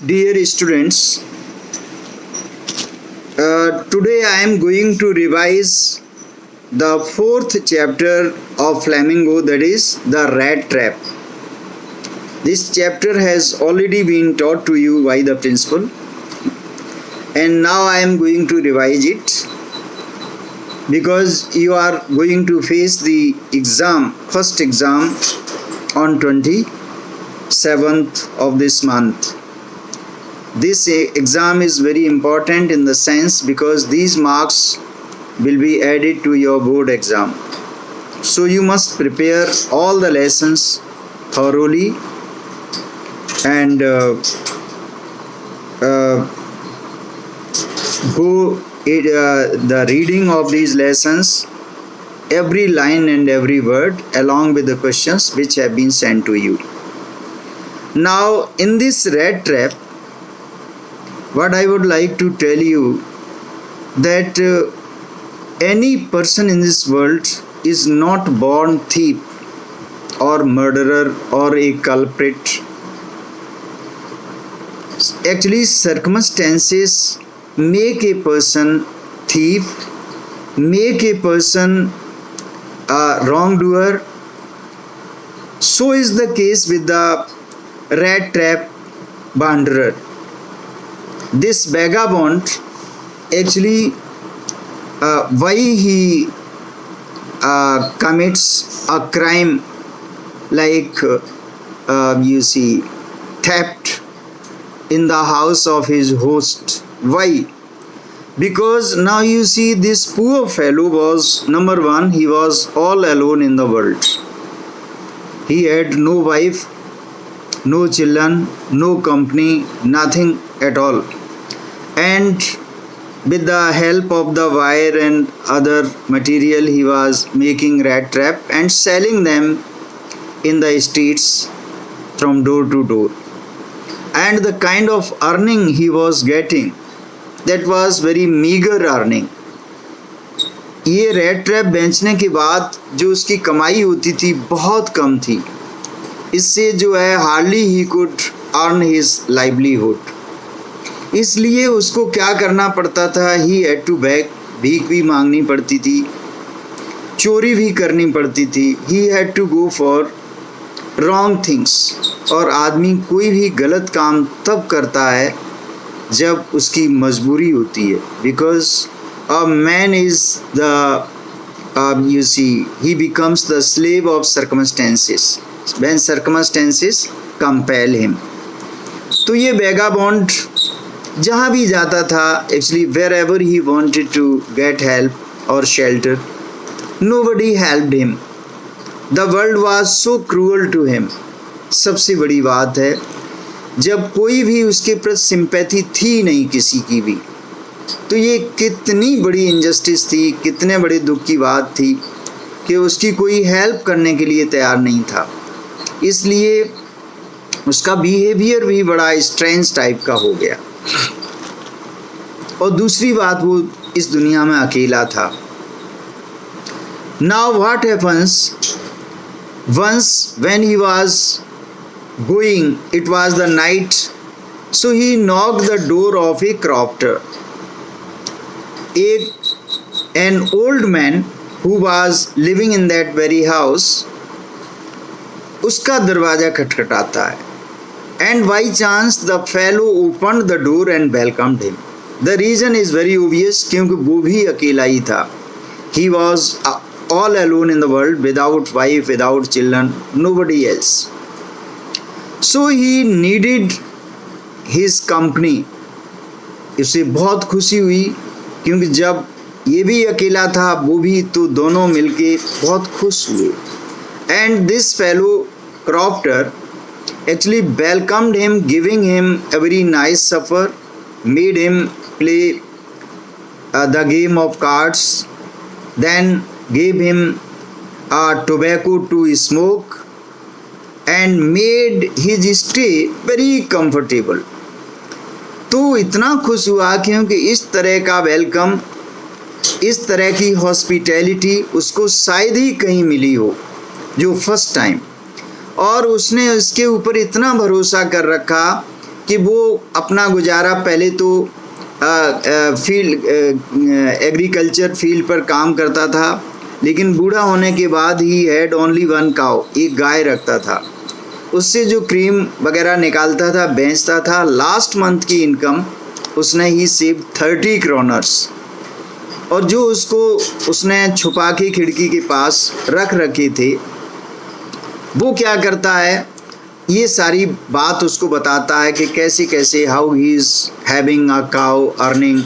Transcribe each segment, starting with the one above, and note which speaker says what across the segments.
Speaker 1: Dear students, today I am going to revise the fourth chapter of Flamingo, that is the rat trap. This chapter has already been taught to you by the principal, and now I am going to revise it because you are going to face the first exam on 27th of this month. This exam is very important in the sense because these marks will be added to your board exam. So you must prepare all the lessons thoroughly and the reading of these lessons, every line and every word, along with the questions which have been sent to you. Now, in this rat trap, what I would like to tell you that any person in this world is not born thief or murderer or a culprit. Actually, circumstances make a person thief, make a person a wrongdoer. So is the case with the rat trap wanderer. This vagabond, actually, why he commits a crime like theft in the house of his host. Why? Because now you see, this poor fellow was, number one, he was all alone in the world. He had no wife, no children, no company, nothing at all. And with the help of the wire and other material, he was making rat trap and selling them in the streets from door to door. And the kind of earning he was getting, that was very meager earning. ये red trap बेचने के बाद जो उसकी कमाई होती थी बहुत कम थी. इससे जो है hardly he could earn his livelihood. इसलिए उसको क्या करना पड़ता था, ही हैड टू बैग, भीख भी मांगनी पड़ती थी, चोरी भी करनी पड़ती थी. He had to go for wrong things. और आदमी कोई भी गलत काम तब करता है जब उसकी मजबूरी होती है. Because a man is the he becomes the slave of circumstances when circumstances compel him. तो ये vagabond जहाँ भी जाता था, actually wherever he wanted to get help or shelter, nobody helped him. The world was so cruel to him. सबसे बड़ी बात है, जब कोई भी उसके प्रति सिंपैथी थी नहीं किसी की भी, तो ये कितनी बड़ी इनजस्टिस थी, कितने बड़े दुख की बात थी कि उसकी कोई हेल्प करने के लिए तैयार नहीं था. इसलिए उसका बिहेवियर भी बड़ा स्ट्रेंज टाइप का हो गया. और दूसरी बात, वो इस दुनिया में अकेला था. Now what happens, once when he was going, it was the night, so he knocked the door of a crofter. An old man who was living in that very house, उसका दरवाजा खटखटाता है. And by chance the fellow opened the door and welcomed him. The reason is very obvious, क्योंकि वो भी अकेला ही था. He was all alone in the world, without wife, without children, nobody else. So he needed his company. उसे बहुत खुशी हुई, क्योंकि जब ये भी अकेला था वो भी, तो दोनों मिलके बहुत खुश हुए. And this fellow crofter actually welcomed him, giving him a very nice supper, made him play the game of cards, then gave him tobacco to smoke and made his stay very comfortable. तो इतना खुश हुआ क्योंकि इस तरह का welcome, इस तरह की हॉस्पिटैलिटी उसको शायद ही कहीं मिली हो जो फर्स्ट टाइम. और उसने उसके ऊपर इतना भरोसा कर रखा कि वो अपना गुजारा पहले तो फील्ड एग्रीकल्चर फील्ड पर काम करता था, लेकिन बूढ़ा होने के बाद he had only one cow, एक गाय रखता था, उससे जो क्रीम वगैरह निकालता था, बेचता था। लास्ट मंथ की इनकम उसने ही सेव 30 क्रोनर्स, और जो उसने छुपा के खिड़की के पास रख रखे थे, वो क्या करता है, ये सारी बात उसको बताता है कि कैसे कैसे how he is having a cow earning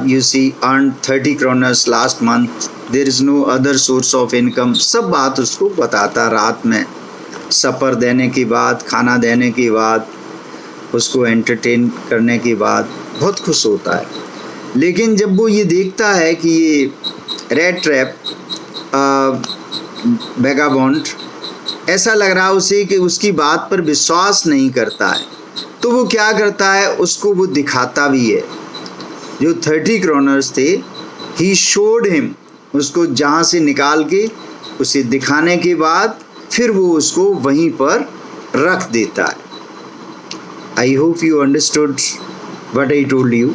Speaker 1: you see earned 30 kroners last month, there is no other source of income। सब बात उसको बताता। रात में सफ़र देने के बाद, खाना देने के बाद, उसको एंटरटेन करने के बाद बहुत खुश होता है। लेकिन जब वो ये देखता है कि ये रेड ट्रैप वेगाबॉन्ड, ऐसा लग रहा है उसे कि उसकी बात पर विश्वास नहीं करता है, तो वो क्या करता है, उसको वो दिखाता भी है। जो 30 क्रोनर्स थे, ही शोड हिम, उसको जहाँ से निकाल के उसे दिखाने के बाद फिर वो उसको वहीं पर रख देता है। I hope you understood what I told you.